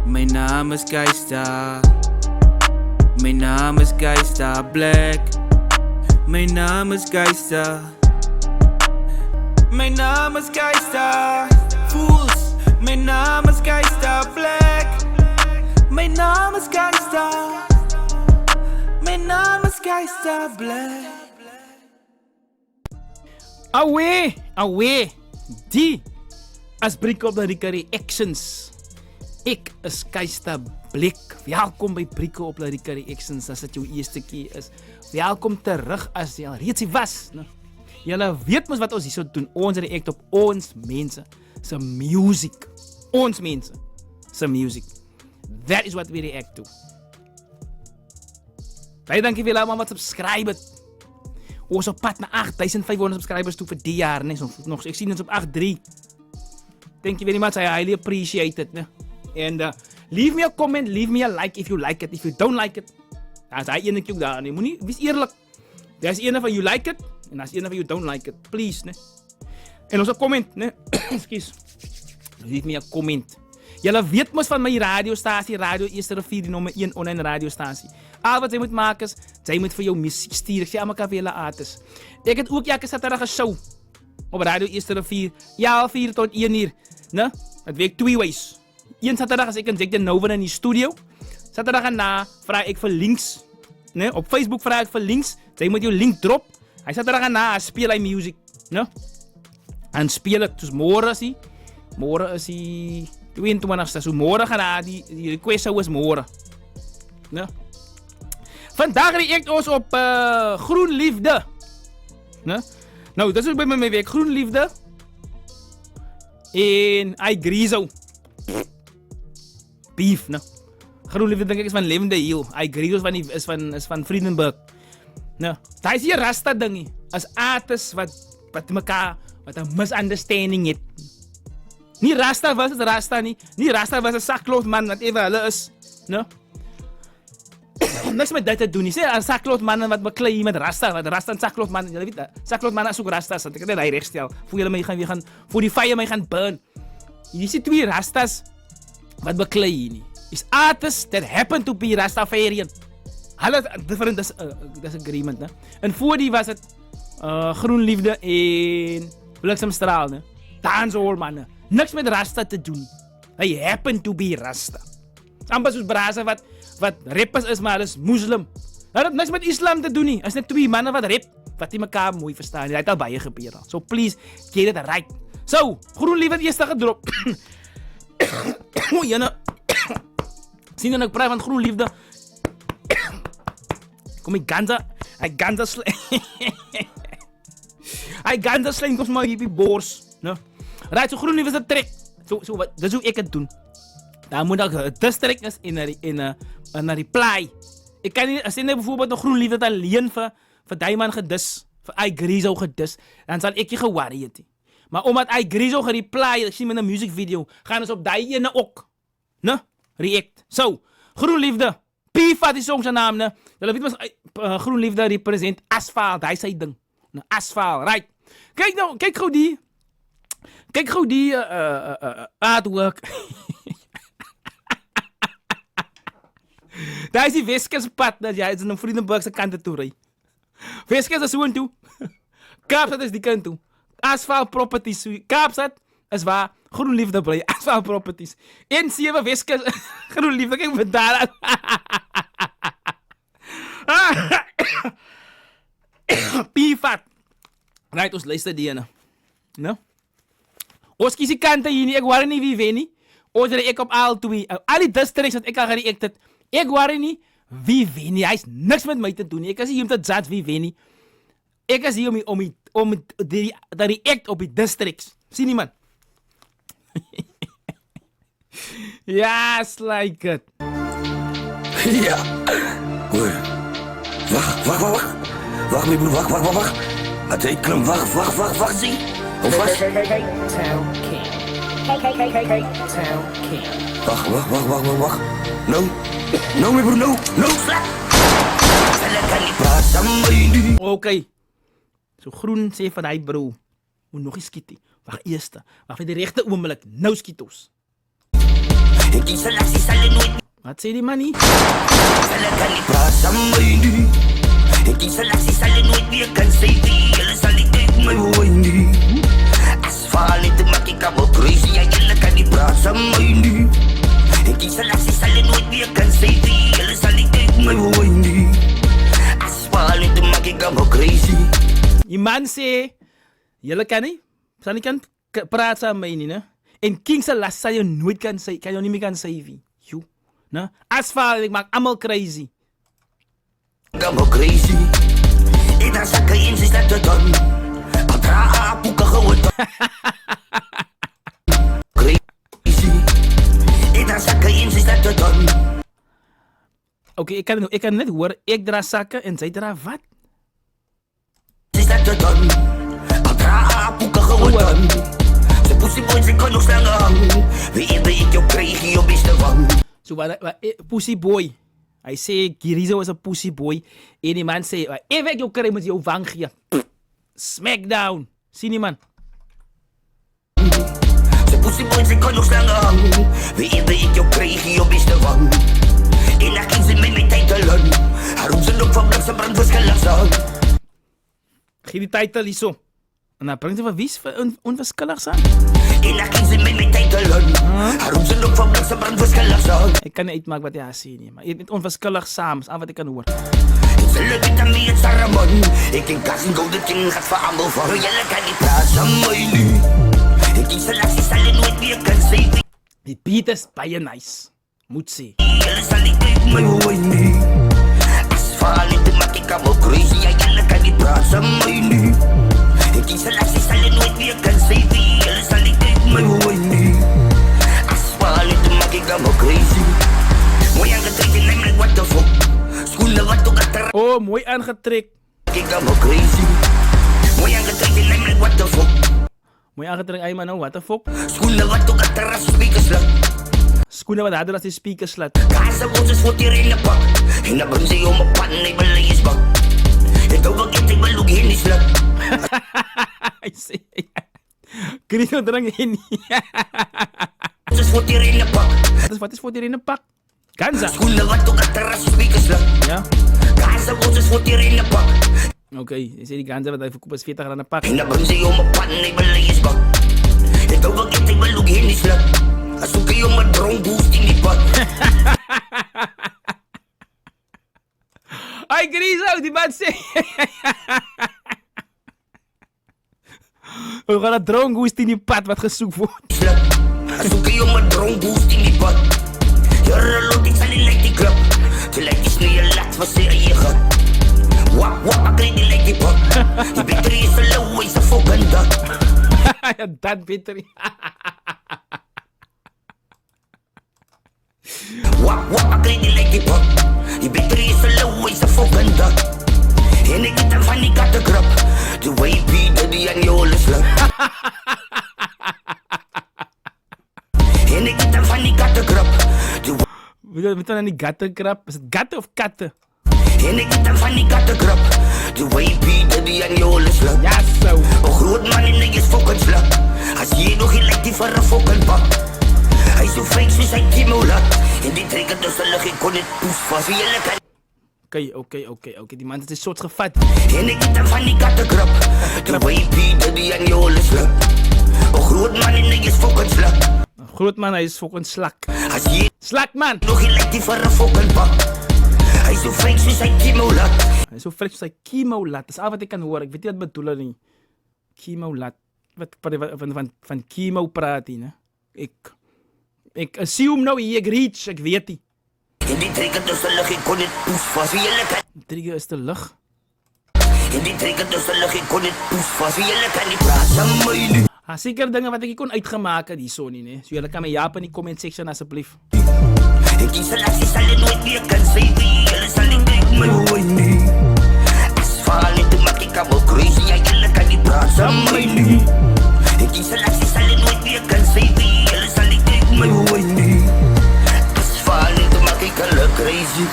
Mijn naam is Geista. Mijn naam is Geista Black. Mijn naam is Geista. Mijn naam is Geista. Fools. Mijn naam is Geista Black. Mijn naam is Geista. Mijn naam is Geista Black. Away. Die as Brico op de Rika Reactions. Ik is Geista Blik. Welkom bij Brico op de Rika Reactions as dit jou eerste keer is. Welkom terug as jy al reeds hier was. Julle weet mos wat ons hier so doen. Ons react op ons mense se music. Ons mense se music. That is what we react to. Baie dankie vir almal wat subscribe het. Ons op pad na 8500 subscribers toe vir die jaar, nee, nog ek sien ons op 83. Thank you very much. I highly appreciate it, né? And leave me a comment, leave me a like if you like it. If you don't like it, dan is hy ene ook daar, nee. Moenie wees eerlik. Daar's ene van you like it en daar's ene van you don't like it. Please, né? En ons op comment, né? Ekskuus. Leave me a comment. Julle weet mos van my radiostasie, Radio Eerste Rivier, die nommer 1 online radiostasie. Al wat jy moet maak is, jy moet vir jou musiek stuur. Ek sê aan mekaar vir julle artis. Ek het ook elke Saterdag 'n show op Radio Eerste Rivier. Ja, 4 tot 1 uur, né? Dit werk twee ways. Een Saterdag as ek en Jack Noven in die studio. Saterdag erna vra ek vir links, né? Op Facebook vra ek vir links. Jy moet jou link drop. Hy Saterdag erna speel hy music, né? En speel ek dus môre is hy. Môre is hy 22ste. So môre gaan die request sou is môre. Né? Vandag react ons op Groen Liefde. Né? Nou, dit is ook by my week Groen Liefde. En Igrizo. Beef, né? Groen Liefde dink ek is van Levende Hill. Igrizo is van Friedenberg. Né? Daai is hier rasta dingie. As artists wat mekaar wat 'n misunderstanding het. Nie rasta versus rasta nie. Nie rasta versus sakloot man wat ewe hulle is, né? Niks met dit te doen nie. Sê 'n sakloot man wat beklei met rasta, wat rasta en sakloot man, jy weet, sakloot man is ook rasta, so ek het net hy regstel. Voel julle my gaan voor die fire my gaan burn. Hierdie is twee rastas wat beklei nie. Is artists that happen to be Rastafarian. Hulle different disagreement, né? En voor die was dit Groen Liefde en Bliksemstraal, né? Dancehall manne. Niks met rasta te doen. Hy happen to be rasta. Amper soos Braza wat rappers is, maar is moslim. Hy het niks met islam te doen nie. Is net twee manne wat rap, wat nie mekaar mooi verstaan nie. Hy het al baie gebeur al. So please, get it right. So, Groen Liefde het eers gedrop. O, jene. Sien en ek praat van Groen Liefde. Kom my ganja slang. Hy ganja slang kom maar hierdie bors, né? Right, so Groen Liefde is 'n trek. So wat, dis hoe ek dit doen. Daar moet ook 'n district is in 'n reply. Ek kan nie as jy net byvoorbeeld 'n Groen Liefde alleen vir Diamond gedis, vir Igrizo gedis, dan sal ek nie ge-worry het nie. Maar omdat Igrizo gereply, ek sien met 'n music video, gaan ons op daai ene ook, né? React. So, Groen Liefde. P-Fat die song se naam, né? Julle weet mos Groen Liefde represent asfalt, hy sy ding. Nou, asfalt, right. Kyk gou die artwork. Daar is die Weskuspad, dat jy is in 'n Friedenberg se kant toe ry. Weskus is so toe. Kaapstad is die kant toe. Asfalt Properties. Kaapstad is waar Groen Liefde bly. Asfalt Properties. N7 Weskus Groen Liefde, kyk vir daar. P-Fat. Right, ons luister die ene. No? Ons kies die kante hier nie, ek worry nie wie wen nie. Ons react op al twee. Al die districts wat ek al gereact het, ek worry nie wie wen nie. Hy is niks met my te doen nie. Ek is hier om te judge wie wen nie. Ek is hier om die react op die districts. Sien iemand? Yes, like it. Ja. Hoor. Wacht, my broer, wacht. Het hy klim, wacht, zie. Hoe was? Hey, Town King. Hey, Town King. Wacht. No, my broer, no. Okay. So Groen sê van hy bro, moet nog nie skiet nie. Wag eers. Wag vir die regte oomblik. Nou skiet ons. Ik Hindi sa lasi sa linoy Wat sê die man nie? Talaga ni praat sa my nie Hindi sa lasi sa linoy Weer kan sy die Julle sal nie kyk my hooi nie As val nie te maak ek kabel crazy Ja, julle kan nie praat sa my nie Hindi sa lasi sa linoy Weer kan sy die Julle sal nie kyk my hooi nie As val nie te maak ek kabel crazy Die man sê, julle kan nie, sal nie kan praat saam my nie, ne? En King se las sal jou nooit kan sê, kan jou nie meer kan sê wie. Joe, ne? Asfal, ek maak allemaal crazy. Gamo crazy En dan sa kain sy dat te don Al draa poeka gewoon Crazy En dan sa kain sy dat te don Okay, ek kan net hoor, ek dra sakke en sy dra wat? Sy dat te don Al draa poeka gewoon Sy pussy boy sy kon nog slange hang Wie ebe ek jou krijg jou beste wang So wat pussy boy. Hy sê Girizo is 'n pussy boy en die man sê, "Ewe ek jou kry met jou wang gee." Smackdown. Sien die man? Sy pussy boy sy kon nog slange hang Wie ebe ek jou krijg jou beste wang En ek kies in my tijtelen Haroom sy loop van blik sy brand verskillig saan Gee die titel hierso. En dan bring jy vir wie's onverskillig saan? En ek kies in my tijtelen Haroom sy loop van blik sy brand verskillig saan Ek kan nie uitmaak wat jy sê nie, maar jy het net onverskillig saam, is al wat ek kan hoor. Sy loop met aan my en Saramon Ek en Kas en Golden King gaat vir amal van Julle kan nie praat sa my nie Ek kies sy lasie sal en nooit weer kan sê Die beat is baie nice. Moet sê. Julle sal nie kyk my hooi nie As val nie te maak ek amal crazy Ja, julle kan nie praat sa my nie Ek kies sy lasie sal en nooit weer kan sê Julle sal nie kyk my hooi nie As val nie te maak ek amal crazy Mooi aangetrek en I'm like what the fuck Skoene wat ook achter Oh, mooi aangetrek. Ek amal crazy Mooi aangetrek en I'm like what the fuck Mooi aangetrek, ay man nou, what the fuck? Skoene wat ook achter as speakers lag Skoene wat harder as die speaker slat. Kaas en ons is voor hier in de pak En dan bring sy om een pan en hy belei is bak En dan vergeet ek beloek hier nie slap Hy sê, Grino drink hier nie. Ons is voor hier in de pak Wat is voor hier in een pak? Ganza. Skoene wat ook achter as speakers lag Ja? Kaas en ons is voor hier in de pak Okay, hy sê die ganza wat hy verkoop is 40 rand 'n pak. En dan bring sy om een pan en hy belei is bak En dan vergeet ek beloek hier nie slap As ook jy om een dronk boost in die pak Ay, Griso, die man sê. We gaan 'n drongoes in die pad wat gesoek word. Slap As ook jy om een dronk boost in die pak Jare lot ek sal nie like die klap Sy like die sneeuw laat wat sy eie gat Wap, wap, ek krijg die like die pak Die batterie is so low, hy is a fucking dak Ja, dat beter. Wap, wap, ek krijg die like die pak Die batterie is so low, hy is a fucking dak En ek het van die kattekrap Die wavy, daddy aan jou alles lang En ek het van die kattekrap Die Moet dan aan die gatte krap? Is het gatte of katte? En ek het van die kattekrap Die wavy, daddy aan jou alles lang Ja, so. Een groot man en ek is fucking slap As jy nog nie like die vir een fucking pak Hy is so vreemd soos hy chemo laat En die trek het dus hulle kon net poes vast Wie julle kan Okay. Die man het sy soort gevat. En ek het van die kattekrap Die wavy, daddy aan jou alles lang Een groot man en ek is fucking slap Groot man, hy is fucking slak. As jy Slak man! nog nie like die vir een fucking pak Hy is so vreemd soos hy chemo laat Hy is so fris soos hy chemo laat. Dis al wat ek kan hoor. Ek weet nie wat bedoel hy nie. Chemo laat. Wat van chemo praat hy, ne? Ek assume nou hier, ek reach, ek weet nie. En die trek het dus hulle kon net poes vast Wie julle kan Trigger is te lig. En die trek het dus hulle kon net poes vast Wie julle kan nie praat sa my nie Seker dinge wat ek nie kon uitgemaak het hierso nie, ne? So julle kan my help in die comment section asseblief. Ek kies sy lasie sal en nooit weer kan sê Wie julle sal nie kyk my hooi nie As val nie te maak ek amal crazy Ja, julle kan nie praat sa my nie Ek kies sy lasie sal en nooit weer kan sê Wie julle sal nie kyk my hooi nie As val nie te maak ek amal crazy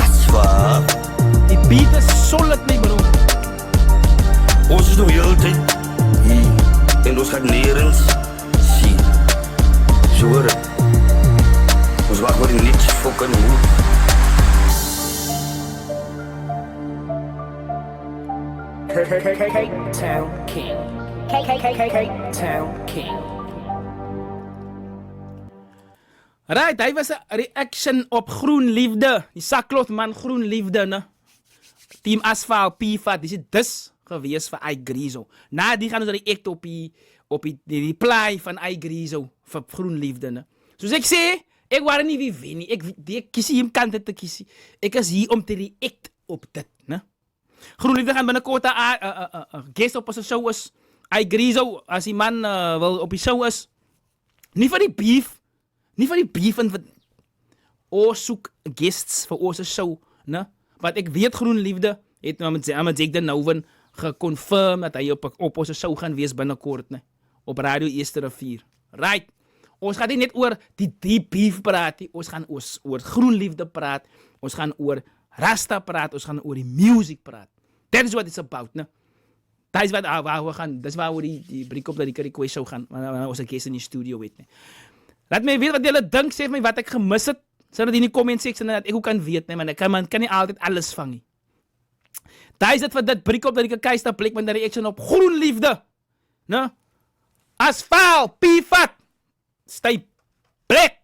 As val Die beat is solid, my bro. Ons is nog heel tyd hier En ons gaat nergens zien. Zo hoor het. Ons wacht voor niets fucking hoe. Town King. Town King. Right, hy was 'n reaction op Groen Liefde. Die saklotman Groen Liefde, ne? Team Asphalt, P-Fat, dis dus gewees vir iGrizo. Na die gaan ons react op die play van iGrizo vir Groen Liefde, ne? Soos ek sê, ek wou nie wie wen nie. Ek kies hier om kante te kies. Ek is hier om te react op dit, ne? Groen Liefde gaan binnekort 'n guest op ons show is. iGrizo, as die man wil op die show is. Nie van die beef en ons soek guests vir ons show, né? Want ek weet Groen Liefde het nou met Jack de Nouwen geconfirm dat hy op ons show gaan wees binnekort, né? Op Radio Eerste Rivier. Right. Ons gaan nie net oor die beef praat nie, ons gaan oor Groen Liefde praat, ons gaan oor Rasta praat, ons gaan oor die music praat. That is what it's about, né? Dat is waar we gaan, dis waar we die break-up dat die request show gaan, wanneer ons 'n guest in die studio het, né? Laat my weet wat julle dink, sê my wat ek gemis het. Sit dit in die comment section dat ek ook kan weet, nee, man. Ek kan nie altyd alles vang nie. Daai is dit vir dit break-up dat ek kyk plek met 'n reaction op Groen Liefde. Né? Asphalt, P-Fat. Stay black.